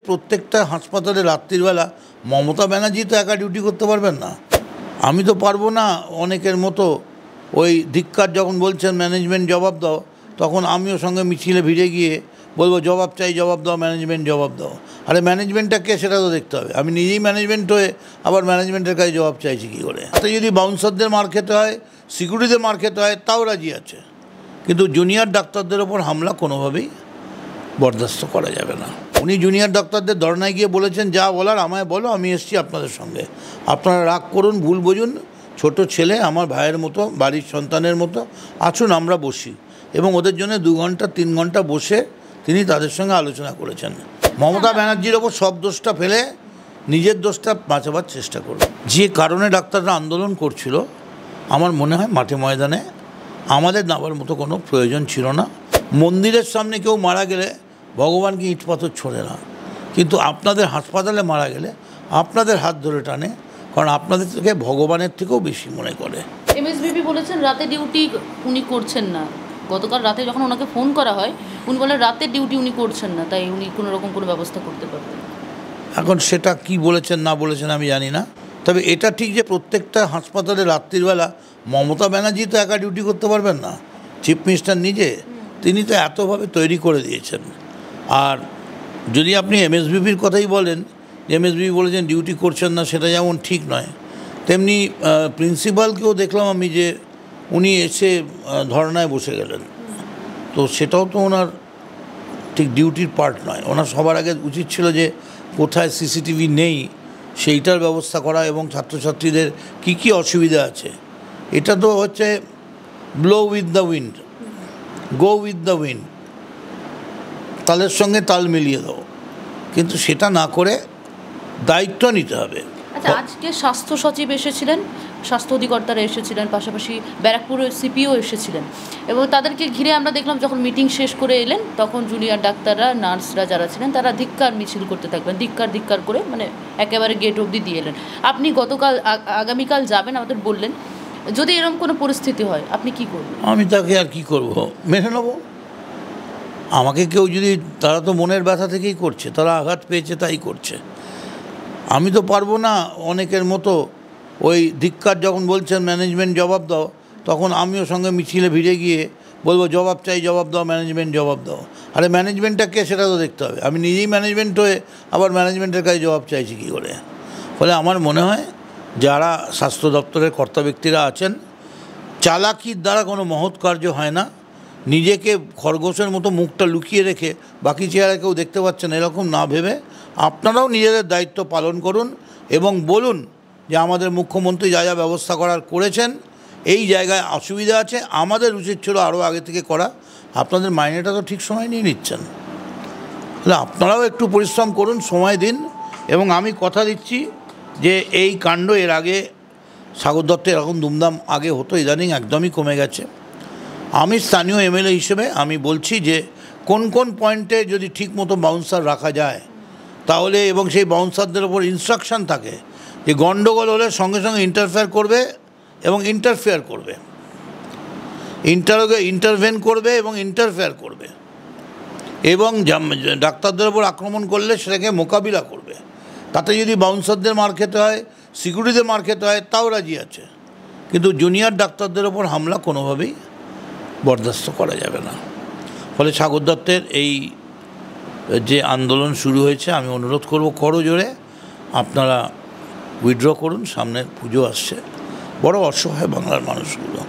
প্রত্যেকটা হাসপাতালে রাত্রিবেলা মমতা ব্যানার্জি তো একা ডিউটি করতে পারবেন না, আমি তো পারবো না। অনেকের মতো ওই ধিক্কার যখন বলছেন ম্যানেজমেন্ট জবাব দাও, তখন আমিও সঙ্গে মিছিলে ভিড়ে গিয়ে বলবো জবাব চাই, জবাব দাও, ম্যানেজমেন্ট জবাব দাও। আরে ম্যানেজমেন্টটা কে সেটা তো দেখতে হবে। আমি নিজেই ম্যানেজমেন্ট হয়ে আবার ম্যানেজমেন্টের কাছে জবাব চাইছি কী করে? তাতে যদি বাউন্সারদের মার খেতে হয়, সিকিউরিটিদের মার খেতে হয়, তাও রাজি আছে। কিন্তু জুনিয়র ডাক্তারদের ওপর হামলা কোনোভাবেই বরদাস্ত করা যাবে না। উনি জুনিয়র ডাক্তারদের ধর্নায় গিয়ে বলেছেন, যা বলার আমায় বলো, আমি এসছি আপনাদের সঙ্গে, আপনারা রাগ করুন, ভুল বুঝুন, ছোট ছেলে আমার ভাইয়ের মতো, বাড়ির সন্তানের মতো, আসুন আমরা বসি। এবং ওদের জন্য 2 ঘন্টা 3 ঘন্টা বসে তিনি তাদের সঙ্গে আলোচনা করেছেন। মমতা ব্যানার্জির ওপর সব দোষটা ফেলে নিজের দোষটা বাঁচাবার চেষ্টা করুন। যে কারণে ডাক্তাররা আন্দোলন করছিল, আমার মনে হয় মাঠে ময়দানে আমাদের নামার মতো কোনো প্রয়োজন ছিল না। মন্দিরের সামনে কেউ মারা গেলে ভগবানকে ইট পাথর ছোড়ে না, কিন্তু আপনাদের হাসপাতালে মারা গেলে আপনাদের হাত ধরে টানে, কারণ আপনাদের থেকে ভগবানের থেকেও বেশি মনে করে। এমএসবিপি বলেছেন রাতে ডিউটি উনি করছেন না। গতকাল রাতে যখন ওনাকে ফোন করা হয়, উনি বলেন রাতের ডিউটি উনি করছেন না, তাই উনি কোনো রকম কোনো ব্যবস্থা করতে পারবেন। এখন সেটা কি বলেছেন না বলেছেন আমি জানি না, তবে এটা ঠিক যে প্রত্যেকটা হাসপাতালে রাত্রিবেলা মমতা ব্যানার্জি তো একা ডিউটি করতে পারবেন না, চিফ মিনিস্টার নিজে, তিনি তো এতভাবে তৈরি করে দিয়েছেন। আর যদি আপনি এমএসবিপির কথাই বলেন, এমএসবিপি বলেছেন ডিউটি করছেন না, সেটা যেমন ঠিক নয়, তেমনি প্রিন্সিপালকেও দেখলাম আমি যে উনি এসে ধর্নায় বসে গেলেন, তো সেটাও তো ওনার ঠিক ডিউটির পার্ট নয়। ওনার সবার আগে উচিত ছিল যে কোথায় সিসিটিভি নেই সেইটার ব্যবস্থা করা, এবং ছাত্রছাত্রীদের কী কী অসুবিধা আছে। এটা তো হচ্ছে blow with the wind, go with the wind, তালের সঙ্গে তাল মিলিয়ে দাও, কিন্তু সেটা না করে দায়িত্ব নিতে হবে। আচ্ছা, আজকে স্বাস্থ্য সচিব এসেছিলেন, স্বাস্থ্য অধিকর্তারা এসেছিলেন, পাশাপাশি ব্যারাকপুরের সিপিও এসেছিলেন, এবং তাদেরকে ঘিরে আমরা দেখলাম যখন মিটিং শেষ করে এলেন তখন জুনিয়র ডাক্তাররা, নার্সরা যারা ছিলেন তারা ধিক্কার মিছিল করতে থাকবেন, ধিক্কার করে মানে একেবারে গেট অবধি দিয়ে এলেন। আপনি আগামীকাল যাবেন আমাদের বললেন, যদি এরকম কোনো পরিস্থিতি হয় আপনি কি করবেন? আমি তাকে আর কি করব, মেনে নেব। আমাকে কেউ যদি, তারা তো মনের ব্যথা থেকেই করছে, তারা আঘাত পেয়েছে তাই করছে, আমি তো পারবো না। অনেকের মতো ওই ধিক্কার যখন বলছেন ম্যানেজমেন্ট জবাব দাও, তখন আমিও সঙ্গে মিছিলে ভিড়ে গিয়ে বলবো জবাব চাই, জবাব দাও, ম্যানেজমেন্ট জবাব দাও। আরে ম্যানেজমেন্টটা কে সেটা তো দেখতে হবে। আমি নিজেই ম্যানেজমেন্ট হয়ে আবার ম্যানেজমেন্টের কাছে জবাব চাইছি কী করে? ফলে আমার মনে হয় যারা স্বাস্থ্য দপ্তরের কর্তা ব্যক্তিরা আছেন, চালাকির দ্বারা কোনো মহৎ কার্য হয় না। নিজেকে খরগোশের মতো মুখটা লুকিয়ে রেখে বাকি চেহারা কেউ দেখতে পাচ্ছেন এরকম না ভেবে আপনারাও নিজেদের দায়িত্ব পালন করুন এবং বলুন যে আমাদের মুখ্যমন্ত্রী যা যা ব্যবস্থা করার করেছেন, এই জায়গায় অসুবিধা আছে, আমাদের উচিত ছিল আরও আগে থেকে করা। আপনাদের মাইনেটা তো ঠিক সময় নিয়ে নিচ্ছেন, তাহলে আপনারাও একটু পরিশ্রম করুন, সময় দিন। এবং আমি কথা দিচ্ছি যে এই কাণ্ড এর আগে সাগর দত্তে এরকম দুমদাম আগে হতো, ইদানিং একদমই কমে গেছে। আমি স্থানীয় এমএলএ হিসেবে আমি বলছি যে কোন কোন পয়েন্টে যদি ঠিক মতো বাউন্সার রাখা যায় তাহলে, এবং সেই বাউন্সারদের ওপর ইনস্ট্রাকশান থাকে যে গণ্ডগোল হলে সঙ্গে সঙ্গে ইন্টারফেয়ার করবে এবং ইন্টারফেয়ার করবে, ইন্টারভেন করবে এবং ইন্টারফেয়ার করবে, এবং ডাক্তারদের ওপর আক্রমণ করলে সেটাকে মোকাবিলা করবে। তাতে যদি বাউন্সারদের মার খেতে হয়, সিকিউরিটিদের মার খেতে হয়, তাও রাজি আছে। কিন্তু জুনিয়র ডাক্তারদের ওপর হামলা কোনোভাবেই বরদাস্ত করা যাবে না। ফলে সাগর দত্তের এই যে আন্দোলন শুরু হয়েছে, আমি অনুরোধ করব করো জোরে আপনারা উইথড্র করুন। সামনে পুজো আসছে, বড় অসহায় বাংলার মানুষগুলো,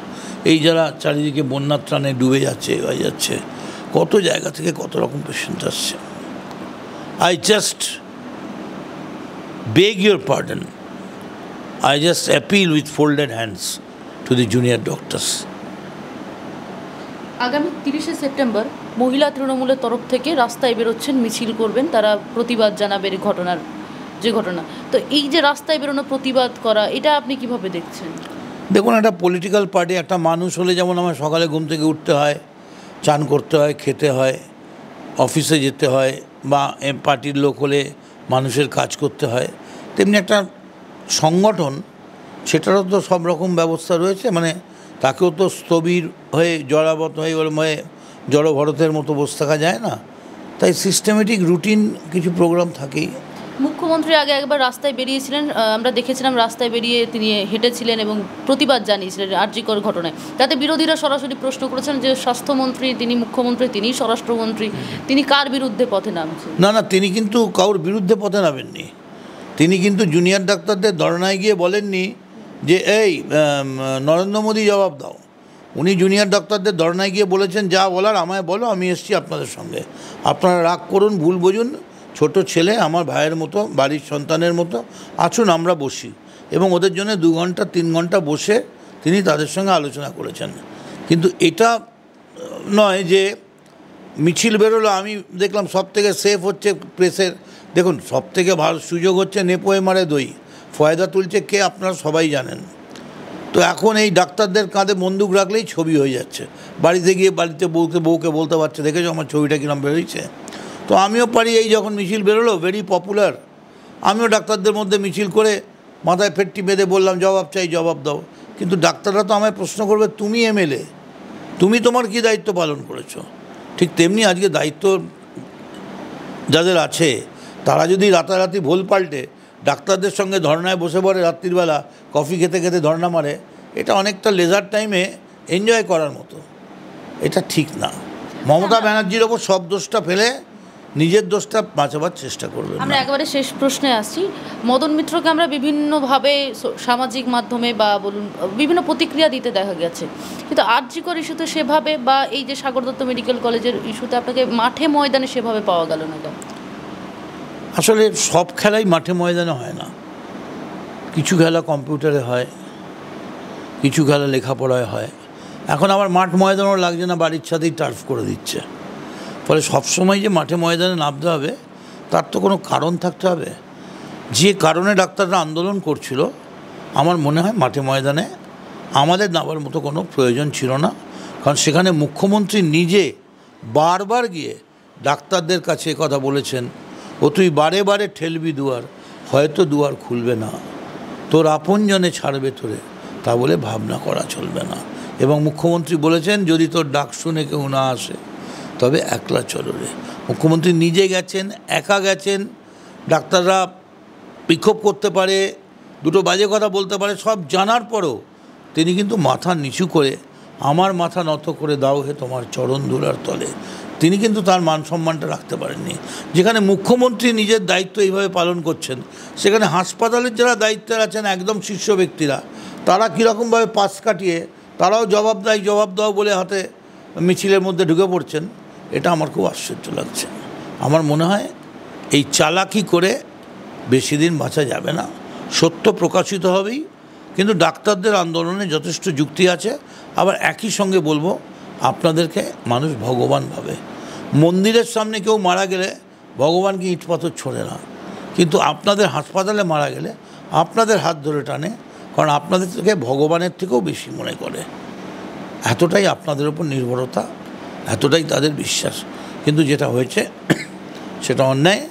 এই যারা চারিদিকে বন্যার ত্রাণে ডুবে যাচ্ছে, হয়ে যাচ্ছে, কত জায়গা থেকে কত রকম পেশেন্ট আসছে। I just beg your pardon, I just appeal with folded hands to the junior doctors. আগামী 30শে সেপ্টেম্বর মহিলা তৃণমূলের তরফ থেকে রাস্তায় বেরোচ্ছেন, মিছিল করবেন, তারা প্রতিবাদ জানাবেন এই ঘটনার, যে ঘটনা। তো এই যে রাস্তায় বেরোনো, প্রতিবাদ করা, এটা আপনি কিভাবে দেখছেন? দেখুন, একটা পলিটিক্যাল পার্টি, একটা মানুষ হলে যেমন আমার সকালে ঘুম থেকে উঠতে হয়, চান করতে হয়, খেতে হয়, অফিসে যেতে হয়, বা পার্টির লোক হলে মানুষের কাজ করতে হয়, তেমনি একটা সংগঠন, সেটারও তো সব রকম ব্যবস্থা রয়েছে। মানে তাকেও তো স্থবির হয়ে জড়াবত হয়ে জড়ভরতের মতো বসে থাকা যায় না। তাই সিস্টেমেটিক রুটিন কিছু প্রোগ্রাম থাকেই। মুখ্যমন্ত্রী আগে একবার রাস্তায় বেরিয়েছিলেন, আমরা দেখেছিলাম রাস্তায় বেরিয়ে তিনি হেঁটেছিলেন এবং প্রতিবাদ জানিয়েছিলেন আরজিকর ঘটনায়। তাতে বিরোধীরা সরাসরি প্রশ্ন করেছেন যে স্বাস্থ্যমন্ত্রী তিনি, মুখ্যমন্ত্রী তিনি, স্বরাষ্ট্রমন্ত্রী তিনি, কার বিরুদ্ধে পথে নামছেন? না, তিনি কিন্তু কারোর বিরুদ্ধে পথে নামেননি। তিনি কিন্তু জুনিয়র ডাক্তারদের ধর্নায় গিয়ে বলেননি যে এই নরেন্দ্র মোদী জবাব দাও। উনি জুনিয়র ডাক্তারদের ধর্নায় গিয়ে বলেছেন যা বলার আমায় বলো, আমি এসছি আপনাদের সঙ্গে, আপনারা রাগ করুন, ভুল বুঝুন, ছোট ছেলে আমার ভাইয়ের মতো, বাড়ির সন্তানের মতো, আসুন আমরা বসি। এবং ওদের জন্য 2 ঘন্টা 3 ঘন্টা বসে তিনি তাদের সঙ্গে আলোচনা করেছেন। কিন্তু এটা নয় যে মিছিল বেরোলো। আমি দেখলাম সবথেকে সেফ হচ্ছে প্রেসের, দেখুন সবথেকে ভালো সুযোগ হচ্ছে নেপোয়ে মারে দই, ফয়দা তুলছে কে আপনারা সবাই জানেন। তো এখন এই ডাক্তারদের কাঁধে বন্দুক রাখলেই ছবি হয়ে যাচ্ছে, বাড়িতে গিয়ে বাড়িতে বউকে বলতে পারছে দেখেছো আমার ছবিটা কিরম বেরোচ্ছে। তো আমিও পারি, এই যখন মিছিল বেরোলো ভেরি পপুলার, আমিও ডাক্তারদের মধ্যে মিছিল করে মাথায় ফেটটি বেঁধে বললাম জবাব চাই, জবাব দাও। কিন্তু ডাক্তাররা তো আমায় প্রশ্ন করবে তুমি এমএলএ, তুমি তোমার কী দায়িত্ব পালন করেছো। ঠিক তেমনি আজকে দায়িত্ব যাদের আছে তারা যদি রাতারাতি ভুল পাল্টে ডাক্তারদের সঙ্গে ধর্নায় বসে পড়ে, রাত্রিবেলা কফি খেতে খেতে ধর্না মারে, এটা অনেকটা লেজার টাইমে এনজয় করার মতো, এটা ঠিক না। মমতা ব্যানার্জির ওপর সব দোষটা ফেলে নিজের দোষটা বাঁচাবার চেষ্টা করবে। আমরা একেবারে শেষ প্রশ্নে আসছি। মদন মিত্রকে আমরা বিভিন্নভাবে সামাজিক মাধ্যমে বা বলুন বিভিন্ন প্রতিক্রিয়া দিতে দেখা গেছে, কিন্তু আরজিকর ইস্যুতে সেভাবে বা এই যে সাগর দত্ত মেডিকেল কলেজের ইস্যুতে আপনাকে মাঠে ময়দানে সেভাবে পাওয়া গেল না কেন? আসলে সব খেলাই মাঠে ময়দানে হয় না, কিছু খেলা কম্পিউটারে হয়, কিছু খেলা লেখাপড়ায় হয়। এখন আবার মাঠ ময়দানও লাগছে না, বাড়ির ছাদেই টার্ফ করে দিচ্ছে। ফলে সবসময় যে মাঠে ময়দানে নামতে হবে তার তো কোনো কারণ থাকতে হবে। যে কারণে ডাক্তাররা আন্দোলন করছিল আমার মনে হয় মাঠে ময়দানে আমাদের নামার মতো কোনো প্রয়োজন ছিল না। কারণ সেখানে মুখ্যমন্ত্রী নিজে বারবার গিয়ে ডাক্তারদের কাছে কথা বলেছেন, ও তুই বারে বারে ঠেলবি দুয়ার, হয়তো দুয়ার খুলবে না, তোর আপনজনে ছাড়বে তোরে, তা বলে ভাবনা করা চলবে না। এবং মুখ্যমন্ত্রী বলেছেন যদি তোর ডাক শুনে কেউ না আসে তবে একলা চলো রে। মুখ্যমন্ত্রী নিজে গেছেন, একা গেছেন। ডাক্তাররা বিক্ষোভ করতে পারে, দুটো বাজে কথা বলতে পারে, সব জানার পরও তিনি কিন্তু মাথা নিচু করে আমার মাথা নত করে দাও হে তোমার চরণ ধুলার তলে, তিনি কিন্তু তার মান সম্মানটা রাখতে পারেননি। যেখানে মুখ্যমন্ত্রী নিজের দায়িত্ব এইভাবে পালন করছেন, সেখানে হাসপাতালের যারা দায়িত্বে আছেন একদম শীর্ষ ব্যক্তিরা, তারা কীরকমভাবে পাশ কাটিয়ে তারাও জবাব দাও বলে হাতে মিছিলের মধ্যে ঢুকে পড়ছেন, এটা আমার খুব আশ্চর্য লাগছে। আমার মনে হয় এই চালাকি করে বেশি দিন বাঁচা যাবে না, সত্য প্রকাশিত হবেই। কিন্তু ডাক্তারদের আন্দোলনে যথেষ্ট যুক্তি আছে। আবার একই সঙ্গে বলবো আপনাদেরকে মানুষ ভগবান ভাবে। মন্দিরের সামনে কেউ মারা গেলে ভগবানকে ইট পাথর ছোড়ে না, কিন্তু আপনাদের হাসপাতালে মারা গেলে আপনাদের হাত ধরে টানে, কারণ আপনাদের থেকে ভগবানের থেকেও বেশি মনে করে। এতটাই আপনাদের উপর নির্ভরতা, এতটাই তাদের বিশ্বাস। কিন্তু যেটা হয়েছে সেটা অন্যায়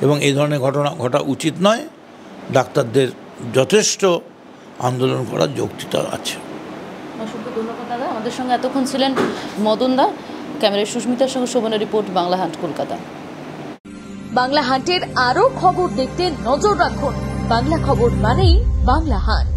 এবং এই ধরনের ঘটনা ঘটা উচিত নয়। ডাক্তারদের যথেষ্ট আন্দোলন করার যৌক্তিকতা আছে। অসংখ্য ধন্যবাদ দাদা। আমাদের সঙ্গে এতক্ষণ ছিলেন মদন দা। ক্যামেরায় সুস্মিতার সঙ্গে শোভনের রিপোর্ট, বাংলা হান্ট, কলকাতা। বাংলা হান্টের আরও খবর দেখতে নজর রাখুন। বাংলা খবর মানেই বাংলা হান্ট।